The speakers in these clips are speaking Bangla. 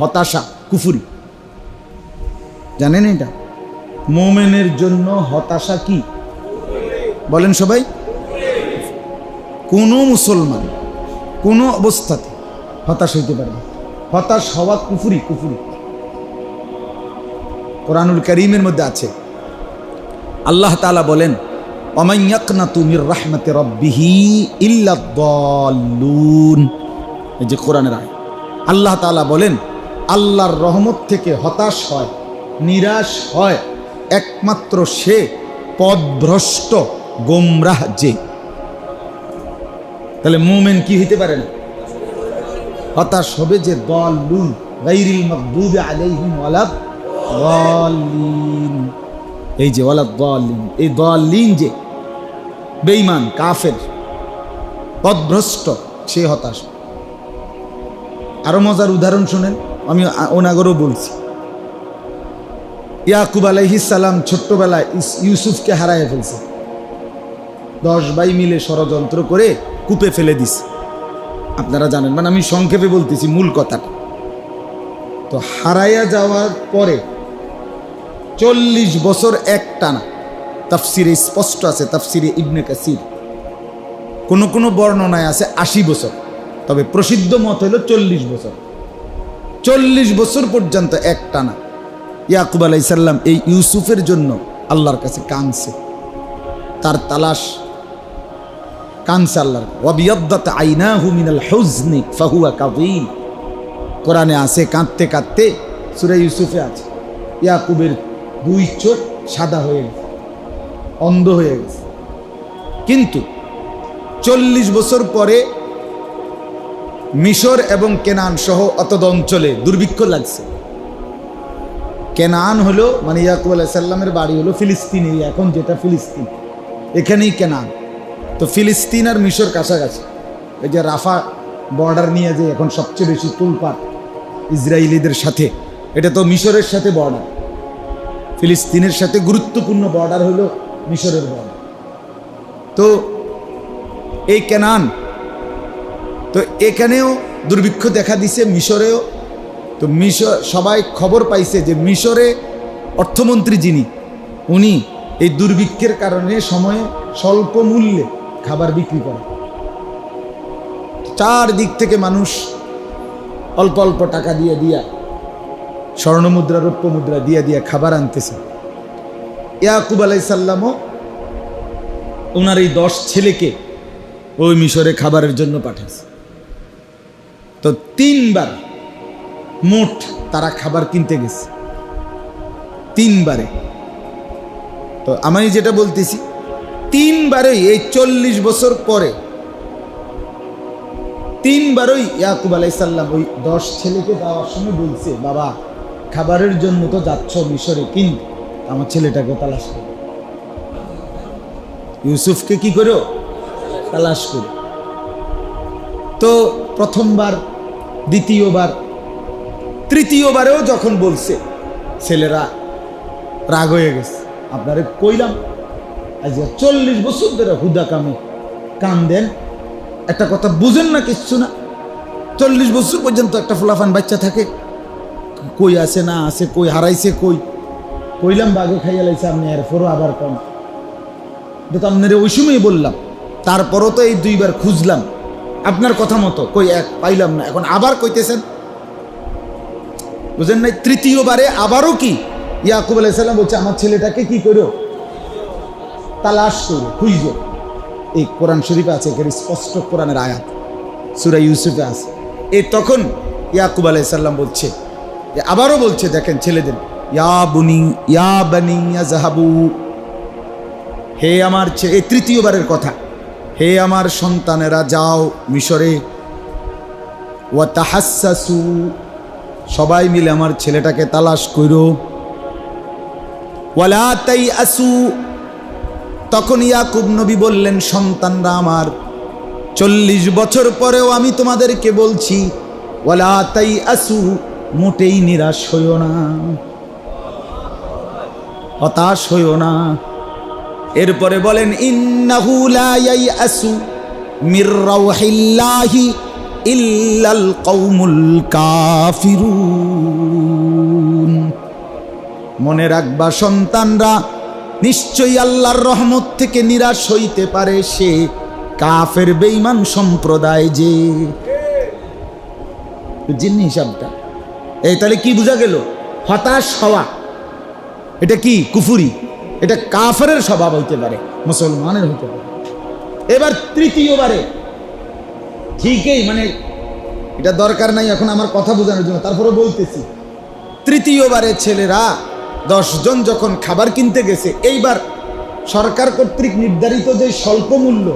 হতাশা কুফরি। জানেন এটা? মুমিনের জন্য হতাশা কি বলেন সবাই? কোনো মুসলমান কোনো অবস্থাতে হতাশ হইতে পারে না। হতাশ হওয়া কুফরি। কুফরি কোরআনুল কারীমের মধ্যে আছে। আল্লাহ তাআলা বলেন, ওয়ামান ইয়াকনাতু মির রাহমাতি রাব্বিহি ইল্লা দাল্লুন। এই যে কোরআনের আয়াত, আল্লাহ তাআলা বলেন আল্লাহর রহমত থেকে হতাশ হয়, নিরাশ হয় একমাত্র সে পথভ্রষ্ট গোমরাহ যে। তাহলে মুমিন কি হইতে পারে না? হতাশ হবে যে দাল্লুন গায়রিল মাগদুবি আলাইহিম ওয়ালাদ দাল্লিন। এই যে ওয়ালাদ দাল্লিন, এই দাল্লিন যে বেঈমান কাফের পথভ্রষ্ট সে হতাশ। আরো মজার উদাহরণ শুনেন, আমি ওনাগরও বলছি। ইয়াকুব আলাইহিস সালাম ছোট্টবেলায় ইউসুফকে হারায় ফেলছে। 10 ভাই মিলে ষড়যন্ত্র করে কূপে ফেলে দিছে। আপনারা জানেন, মানে আমি সংক্ষেপে বলতেছি মূল কথাটা। তো হারাইয়া যাওয়ার পরে 40 বছর একটানা, তাফসিরে স্পষ্ট আছে, তাফসিরে ইবনে কাসির, কোন কোন বর্ণনায় আছে 80 বছর, তবে প্রসিদ্ধ মত হলো 40 বছর। 40 বছর পর্যন্ত একটানা ইয়াকুব আলাইহিস সালাম এই ইউসুফের জন্য আল্লাহর কাছে কাঁদছে, তার তালাশ কাঁদছে আল্লাহর। ওয়াবিয়াদ্দাত আইনাহু মিনাল হুজনি ফাহুয়া কাযীম। কোরআনে আছে কাঁদতে কাঁদতে, সূরা ইউসুফে আছে ইয়াকুবের 2 চোখ সাদা হয়ে গেছে, অন্ধ হয়ে গেছে। কিন্তু 40 বছর পরে মিশর এবং কেনান সহ অতদ অঞ্চলে দুর্ভিক্ষ লাগছে। কেনান হলো মানে ইয়াকুব আলাইহিস সালামের বাড়ি হলো ফিলিস্তিনে, এখন যেটা ফিলিস্তিন, এখানেই কেনান। তো ফিলিস্তিন আর মিশর কাছাকাছি। এই যে রাফা বর্ডার নিয়ে যে এখন সবচেয়ে বেশি তুলপাট ইসরায়েলিদের সাথে, এটা তো মিশরের সাথে বর্ডার। ফিলিস্তিনের সাথে গুরুত্বপূর্ণ বর্ডার হলো মিশরের বর্ডার। তো এই কেনান, তো এখানেও দুর্ভিক্ষ দেখা দিছে, মিশরেও। তো মিশর সবাই খবর পাইছে যে মিশরে অর্থমন্ত্রী যিনি, উনি এই দুর্ভিক্ষের কারণে সময়ে স্বল্প মূল্যে খাবার বিক্রি করে। চারদিক থেকে মানুষ অল্প অল্প টাকা দিয়ে দিয়া, স্বর্ণ মুদ্রা রৌপ্য মুদ্রা দিয়ে দিয়া খাবার আনতেছে। ইয়াকুব আলাইহিস সালামও ওনার এই 10 ছেলেকে ওই মিশরে খাবারের জন্য পাঠাচ্ছে। তো 3 বার মোট তারা খাবার কিনতে গেছে, 3 বারে। তো আমি যেটা বলতেছি, 3 বারেই এই 40 বছর পরে 3 বারই ইয়াকুব আলাইহিস সালাম ওই 10 ছেলেকে দেওয়ার সময় বলছে, বাবা খাবারের জন্য তো যাচ্ছ মিশরে, কিন্তু আমার ছেলেটাকে তালাশ করো, ইউসুফকে কি করো তালাশ করো। তো প্রথমবার, দ্বিতীয়বার, তৃতীয়বারেও যখন বলছে, ছেলেরা রাগ হয়ে গেছে। আপনারে কইলাম আজ 40 বছর ধরে হুদা কামে কান দেন, একটা কথা বুঝেন না, কিচ্ছু না। 40 বছর পর্যন্ত একটা ফুলাফান বাচ্চা থাকে, কই আছে না আছে, কই হারাইছে, কইলাম বাঘে খাইয়া লাইছে, আপনি এরপরও আবার কম। তো আপনার ওই সময় বললাম, তারপরও তো এই 2 বার খুঁজলাম আপনার কথা মতো, কই এক পাইলাম না, এখন আবার কইতেছেন, বুঝেন নাই? তৃতীয়বারে আবারও কি ইয়াকুব আলাইহিস সালাম বলছে, আমার ছেলেটাকে কি করো তালাশ করো, খুঁজো। এই কোরআন শরীফে আছে, এর স্পষ্ট কোরআনের আয়াত, সূরা ইউসুফে আছে। এই তখন ইয়াকুব আলাইহিস সালাম বলছে, আবারও বলছে, দেখেন ছেলেদের, ইয়া বানি ইয়াযহাবু, হে আমার ছেলে, এই তৃতীয়বারের কথা, হে আমার সন্তানেরা যাও মিশরে, ওয়া তাহাসসু, সবাই মিলে আমার ছেলেটাকে তালাশ করো, ওয়ালা তাইআসু। তখন ইয়াকুব নবী বললেন, সন্তানরা আমার, 40 বছর পরেও আমি তোমাদেরকে বলছি, ওয়ালা তাইআসু, মোটেই নিরাশ হইও না, হতাশ হইও না। এরপরে বলেন, ইন্নাহু লা ইয়াইআসু মির রাউহিল্লাহি ইল্লাল কওমুল কাফিরুন। মনে রাখবা সন্তানরা, নিশ্চয়ই আল্লাহর রহমত থেকে নিরাশ হইতে পারে সে কাফের বেঈমান সম্প্রদায়। যে জিন্নি হিসাবটা এই, তাহলে কি বোঝা গেল? হতাশ হওয়া এটা কি কুফরি, এটা কাফেরের স্বভাব হইতে পারে, মুসলমানের হইতে পারে। এবার তৃতীয়বারে ঠিকই, মানে এটা দরকার নাই এখন আমার কথা বোঝানোর জন্য, তারপরে বলতেছি। তৃতীয়বারে ছেলেরা 10 জন যখন খাবার কিনতে গেছে, এইবার সরকার কর্তৃক নির্ধারিত যে স্বল্প মূল্য,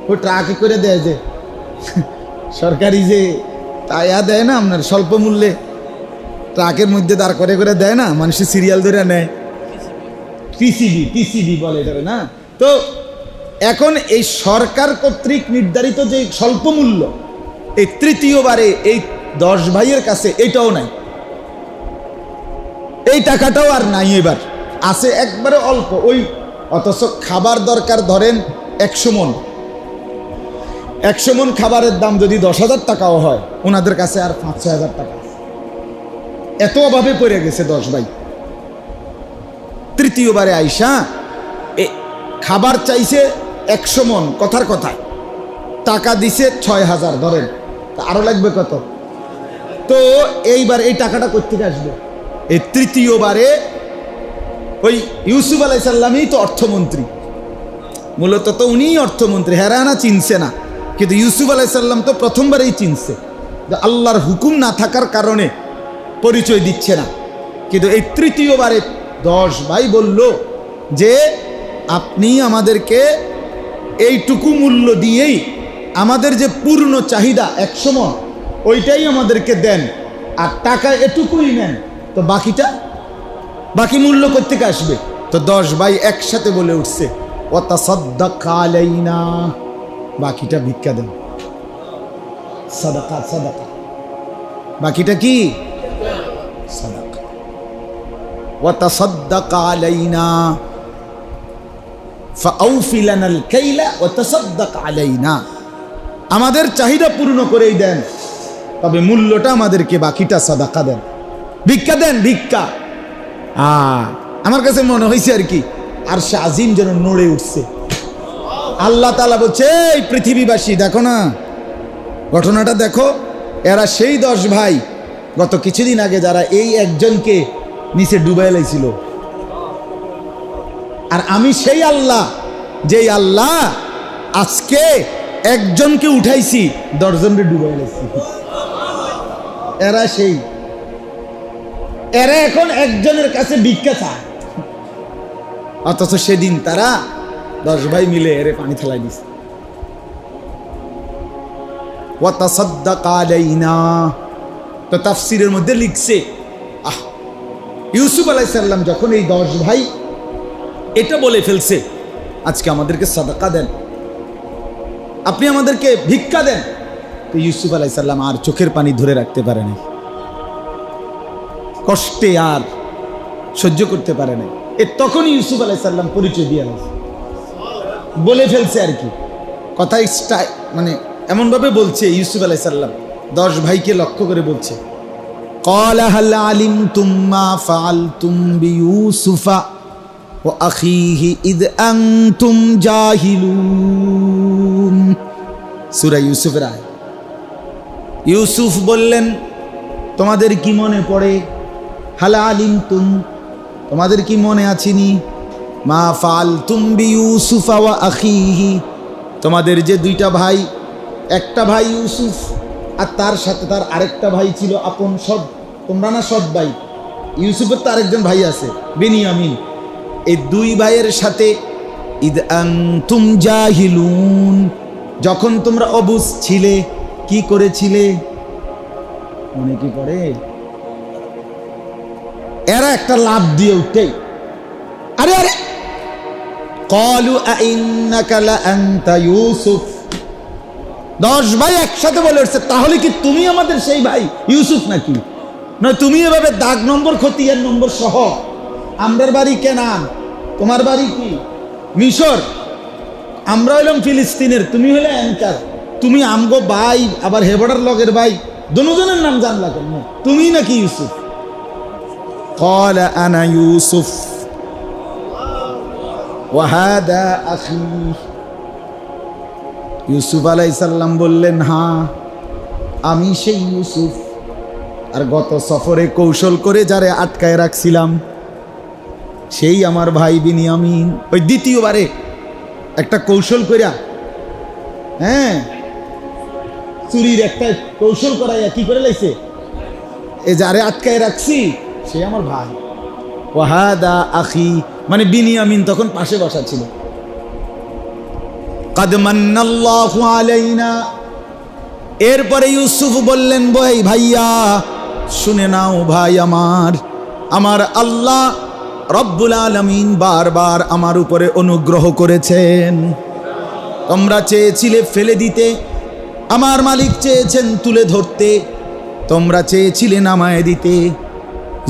ওই ট্রাকে করে দেয়, যে সরকারি যে তাইয়া দেয় না আপনার স্বল্প মূল্যে, ট্রাকের মধ্যে দাঁড় করে করে দেয় না, মানুষের সিরিয়াল ধরে নেয়, পিসিবি বলে এটা না। তো এখন এই সরকার কর্তৃক নির্ধারিত যে স্বল্প মূল্য, এই তৃতীয়বারে এই 10 ভাইয়ের কাছে এটাও নাই, এই টাকাটাও আর নাই, এবার আছে একবারে অল্প ওই। অথচ খাবার দরকার ধরেন 100 মণ, 100 মণ খাবারের দাম যদি 10,000 টাকাও হয়, ওনাদের কাছে আর 5-6 হাজার টাকা, এত অভাবে পড়ে গেছে 10 ভাই। তৃতীয়বারে আইসা খাবার চাইছে 100 মণ, কথার কথা, টাকা দিছে 6,000 ধরেন, আরো লাগবে কত? তো এইবার এই টাকাটা কোত্থেকে আসবে? এই তৃতীয়বারে ওই ইউসুফ আলাইহিস সালামই তো অর্থমন্ত্রী, মূলত তো উনিই অর্থমন্ত্রী, হেরানা চিনছে না, কিন্তু ইউসুফ আলাইহিস সালাম তো প্রথমবারেই চিনছে যে আল্লাহর হুকুম না থাকার কারণে পরিচয় দিচ্ছে না। কিন্তু এই তৃতীয়বারে 10 ভাই বলল যে আপনি আমাদেরকে এইটুকু মূল্য দিয়েই আমাদের যে পূর্ণ চাহিদা 100 মণ, ওইটাই আমাদেরকে দেন, আর টাকা এটুকুই নেন, তো বাকি মূল্য কোত্থেকে আসবে? তো 10 ভাই একসাথে বলে উঠছে, ওয়াতাসাদ্দাক আলাইনা, বাকিটা ভিক্ষা দেন, সাদাকা, বাকিটা কি? সাদাকা। ওয়াতাসাদ্দাক আলাইনা ফাআউফি লানাল কাইলা ওয়াতাসাদ্দাক আলাইনা, আমাদের চাহিদা পূর্ণ করেই দেন, তবে মূল্যটা আমাদেরকে বাকিটা সাদাকা দেন, ভিক্ষা দেন, ভিক্ষা। আমার কাছে মনে হয়েছে আর কি আরশে আজিম যেন নড়ে উঠছে। আল্লাহ তাআলা বলছে, এই পৃথিবীবাসী দেখো না, ঘটনাটা দেখো, এরা সেই 10 ভাই গত কিছুদিন আগে যারা এই একজনকে নিচে ডুবাই লাইছিল, আর আমি সেই আল্লাহ, যেই আল্লাহ আজকে একজনকে উঠাইছি 10 জনকে ডুবাই লাইছি। এরা এখন একজনের কাছে ভিক্ষা চায়, অথচ সেদিন তারা 10 ভাই মিলে এরে পানি ফেলাই দিছে। ওয়াতাসাদ্দাক আলাইনা, তো তাফসীরের মধ্যে লিখছে, ইউসুফ আলাইহিস সালাম যখন এই 10 ভাই এটা বলে ফেলছে, আজকে আমাদেরকে সাদাকা দেন, আপনি আমাদেরকে ভিক্ষা দেন, তো ইউসুফ আলাইহিস সালাম আর চোখের পানি ধরে রাখতে পারে নাই, কষ্টে আর সহ্য করতে পারে নাই। তখনই ইউসুফ আলাইহিস সালাম পরিচয় দিয়ে বলে ফেলছে আর কি, কথা মানে এমনভাবে বলছে ইউসুফ আলাইহিস সালাম 10 ভাইকে লক্ষ্য করে বলছে, ক্বালা হাল আলিমতুম মা ফাআলতুম বিইউসুফা ওয়া আখিহি ইদ আনতুম জাহিলুন। সূরা ইউসুফের আয়াত। ইউসুফ বললেন, তোমাদের কি মনে পড়ে? হাল আলিমতুম, তোমাদের কি মনে আছেনি? মা ফাআলতুম বিইউসুফা ওয়া আখিহি, তোমাদের যে 2টা ভাই, একটা ভাই ইউসুফ আর তার সাথে তার আরেকটা ভাই ছিল আপন সৎ, তোমরা না সৎ ভাই, ইউসুফের তো আরেকজন ভাই আছে বেনিয়ামিন, এই 2 ভাইয়ের সাথে ইদ আনতুম জাহিলুন, যখন তোমরা অবুঝ ছিলে, কি করেছিলে? মনে কি পড়ে? এরা একটা লাভ দিয়ে উঠে, আরে আরে ক্বালু আইন্নাকা লা আনতা ইউসুফ, 10 ভাই একসাথে বলে উঠছে, তাহলে কি তুমি আমাদের সেই ভাই ইউসুফ নাকি? নয় তুমি এভাবে দাগ নম্বর খতিয়ান নম্বর সহ, আমরার বাড়ি কেনান, তোমার বাড়ি কি মিশর, আমরা হইলাম ফিলিস্তিনের, তুমি হলে অ্যাঙ্কার, তুমি আমগো ভাই আবার হেবড়ার লগের ভাই দুজনের নাম জানলা কেন? তুমি নাকি ইউসুফ? ক্বালা আনা ইউসুফ ওয়া হাদা আখি। ইউসুফ আলাইহিস সালাম বললেন, হ্যাঁ আমি সেই ইউসুফ, আর গত সফরে কৌশল করে যারে আটকায় রাখছিলাম সেই আমার ভাই বিনিয়ামিন। ওই দ্বিতীয়বারে একটা কৌশল কইরা, হ্যাঁ চুরির একটা কৌশল করাইয়া কি করে লাইছে, এ যারে আটকায় রাখছি সে আমার ভাই। ওয়াহাদা আখি, মানে বিনিয়ামিন তখন পাশে বসা ছিল। কাদ মান্নাল্লাহু আলাইনা। এরপরে ইউসুফ বললেন, ভাইয়া শুনে নাও ভাই আমার আল্লাহ রব্বুল আলামিন বারবার আমার উপরে অনুগ্রহ করেছেন। তোমরা চেয়েছিলে ফেলে দিতে, আমার মালিক চেয়েছেন তুলে ধরতে। তোমরা চেয়েছিলে নামায় দিতে,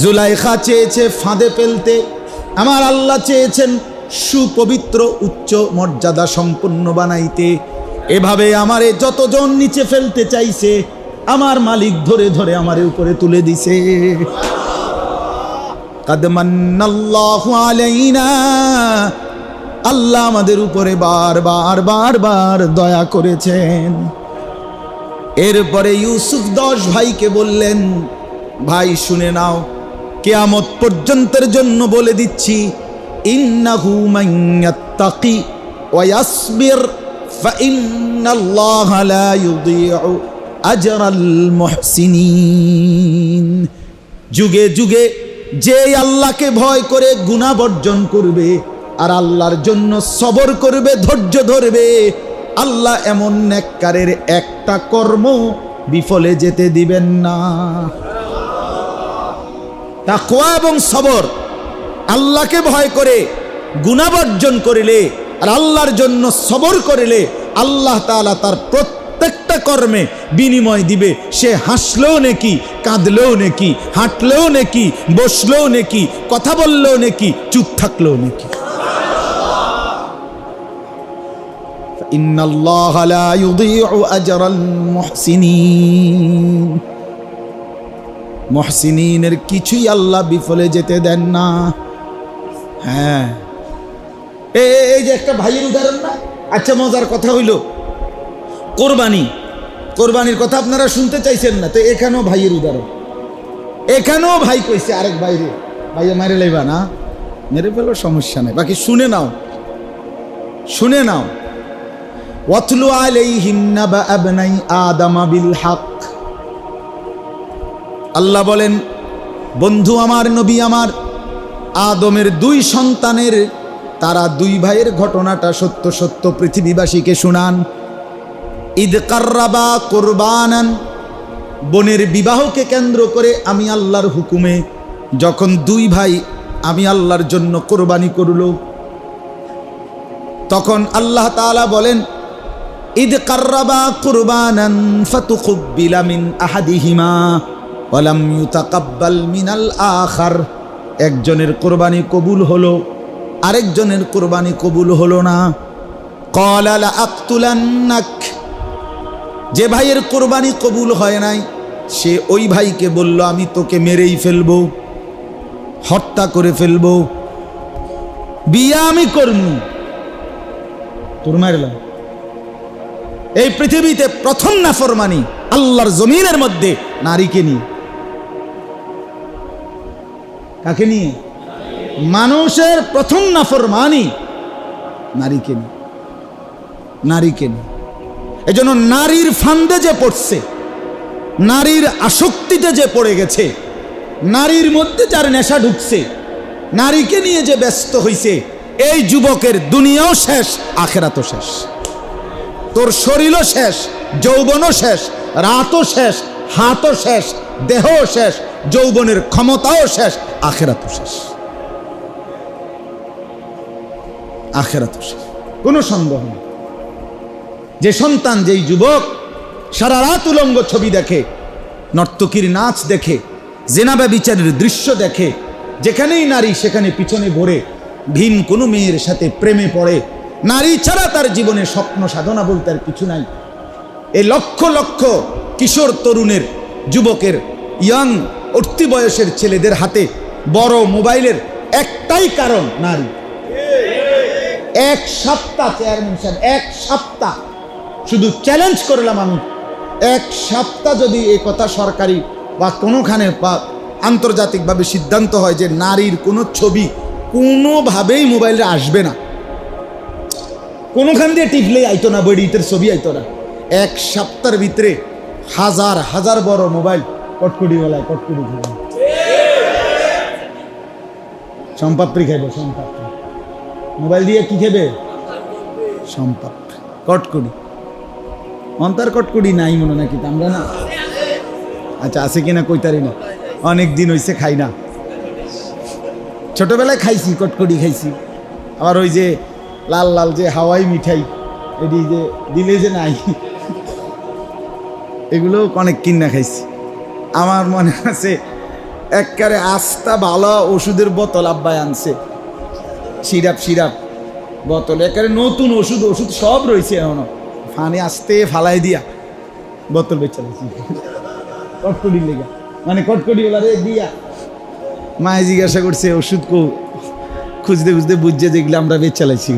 জুলাইখা চেয়েছে ফাঁদে ফেলতে, আমার আল্লাহ চেয়েছেন সুপবিত্র উচ্চ মর্যাদা সম্পন্ন বানাইতে। এভাবে আমারে যতজন নিচে ফেলতে চাইছে আমার মালিক ধরে ধরে আমার উপরে তুলে দিছে। কাদ মান্নাল্লাহু আলাইনা, আল্লাহ আমাদের উপরে বারবার দয়া করেছেন। এরপরে ইউসুফ 10 ভাইকে বললেন, ভাই শুনে নাও, কিয়ামত পর্যন্তের জন্য বলে দিচ্ছি, ইন্নাহু মান ইয়াত্তাকি ওয়া ইয়াসবির ফাইন্নাল্লাহা লা ইউযীউ আজরাল মুহসিনিন। যুগে যুগে যে আল্লাহকে ভয় করে গুনাহ বর্জন করবে আর আল্লাহর জন্য সবর করবে, ধৈর্য ধরবে, আল্লাহ এমন নেককারের একটা কর্ম বিফলে যেতে দিবেন না। তাকওয়া এবং সবর, আল্লাহকে ভয় করে গুনাহ বর্জন করিলে আর আল্লাহর জন্য সবর করিলে আল্লাহ তাআলা তার প্রত্যেকটা কর্মে বিনিময় দিবে। সে হাসলেও নেকি, কাঁদলেও নেকি, হাঁটলেও নেকি, বসলেও নেকি, কথা বললেও নেকি, চুপ থাকলেও নেকি। ইন্নাল্লাহা লা ইউযীউ আজরাল মুহসিনিন। মুহসিনিনের কিছুই আল্লাহ বিফলে যেতে দেন না। হ্যাঁ, এই যে একটা ভাইয়ের উদাহরণ না। আচ্ছা, মজার কথা হইল কোরবানির কথা আপনারা শুনতে চাইছেন না, তো এখানেও ভাইয়ের উদাহরণ। এখানেও ভাই কইছে আরেক ভাইরে, ভাইয়া মেরে লাইবা না, মেরে ফেলো, সমস্যা নাই, বাকি শুনে নাও। ওয়াতলু আলাইহিম নাবা আবনাই আদম বিল হক। আল্লাহ বলেন, বন্ধু আমার, নবী আমার, আদমের 2 সন্তানের, তারা 2 ভাইয়ের ঘটনাটা সত্য সত্য পৃথিবীবাসীকে শুনান। ঈদ কাররাবা কুরবানান, বোনের বিবাহকে কেন্দ্র করে আমি আল্লাহর হুকুমে যখন 2 ভাই আমি আল্লাহর জন্য কোরবানি করল, তখন আল্লাহ তাআলা বলেন, ঈদ কাররাবা কুরবানান ফাতুকুব্বিলা মিন আহাদিহিমা ওয়া লাম ইউতাকাব্বাল মিনাল আখার। একজনের কোরবানি কবুল হলো, আরেকজনের কোরবানি কবুল হলো না। ক্বালা লা আকতুলান্নাক, যে ভাইয়ের কোরবানি কবুল হয় নাই সে ওই ভাইকে বলল, আমি তোকে মেরেই ফেলবো, হত্যা করে ফেলবো, বিয়া আমি করবো, তোর মারলাম। এই পৃথিবীতে প্রথম নাফরমানি আল্লাহর জমিনের মধ্যে নারীকে নিয়ে। কাকে নিয়ে? মানুষের প্রথম নাফরমানি নারীকে নিয়ে। এজন্য নারীর ফান্দে যে পড়ছে, নারীর আসক্তিতে যে পড়ে গেছে, নারীর মধ্যে যার নেশা ঢুকছে, নারীকে নিয়ে যে ব্যস্ত হইছে, এই যুবকের দুনিয়াও শেষ, আখিরাতও শেষ। তোর শরীরও শেষ, যৌবনও শেষ, রাতও শেষ, হাতও শেষ, দেহও শেষ, যৌবনের ক্ষমতাও শেষ, আখিরাতও শেষ। কোনো সন্দেহ নেই। যে সন্তান, যেই যুবক সারা রাত উলঙ্গ ছবি দেখে, নর্তকীর নাচ দেখে, জেনা ব্যভিচারের দৃশ্য দেখে, যেখানেই নারী সেখানে পিছনে ঘোরে, ভিন কোনো মেয়ের সাথে প্রেমে পড়ে, নারী ছাড়া তার জীবনে স্বপ্ন সাধনা বলতে আর কিছু নাই, এই লক্ষ লক্ষ কিশোর তরুণের, যুবকের, ইয়াং উঠতি বয়সের ছেলেদের হাতে বড় মোবাইলের একটাই কারণ নারী। এক সপ্তাহ, চেয়ারম্যান সাহেব, এক সপ্তাহ শুধু চ্যালেঞ্জ করলাম আমি, এক সপ্তাহ যদি এই কথা সরকারি বা কোনোখানে বা আন্তর্জাতিকভাবে সিদ্ধান্ত হয় যে নারীর কোনো ছবি কোনোভাবেই মোবাইলে আসবে না, কোনোখান দিয়ে টিপলেই আইতো না, বইটির ছবি আইতো না, এক সপ্তাহের ভিতরে হাজার হাজার বড় মোবাইল কটকুটিওয়ালায় কটকুটি খাইব, সম্পাপ্রি খাইব, সম্পাপ্রি মোবাইল দিয়ে কি খেবে? সম্পাপ্রি, কটকুটি। অন্তর কটকুটি নাই মনে নাকি আমরা না? আচ্ছা আছে কিনা কইতারি না, অনেক দিন হইছে খাই না। ছোটবেলায় খাইছি, কটকুটি খাইছি, আবার ওই যে লাল লাল যে হাওয়াই মিঠাই এটি যে দিলে যে নাই, এগুলো অনেক কিনা খাইছি। আমার মনে আছে একবারে আস্তা ভালো ওষুধের বোতল আব্বাই আনছে, সিরাপ সিরাপ বোতল, একেবারে নতুন ওষুধ, ওষুধ সব রয়েছে এখনো, ফানে আসতে ফালাই দিয়া বোতল বেচা কটকটি লেগা, মানে কটকটি ওলারে দিয়া। মায়ে জিজ্ঞাসা করছে ওষুধ খুঁজতে খুঁজতে বুঝছে যেগুলো আমরা বেচ চালাইছি।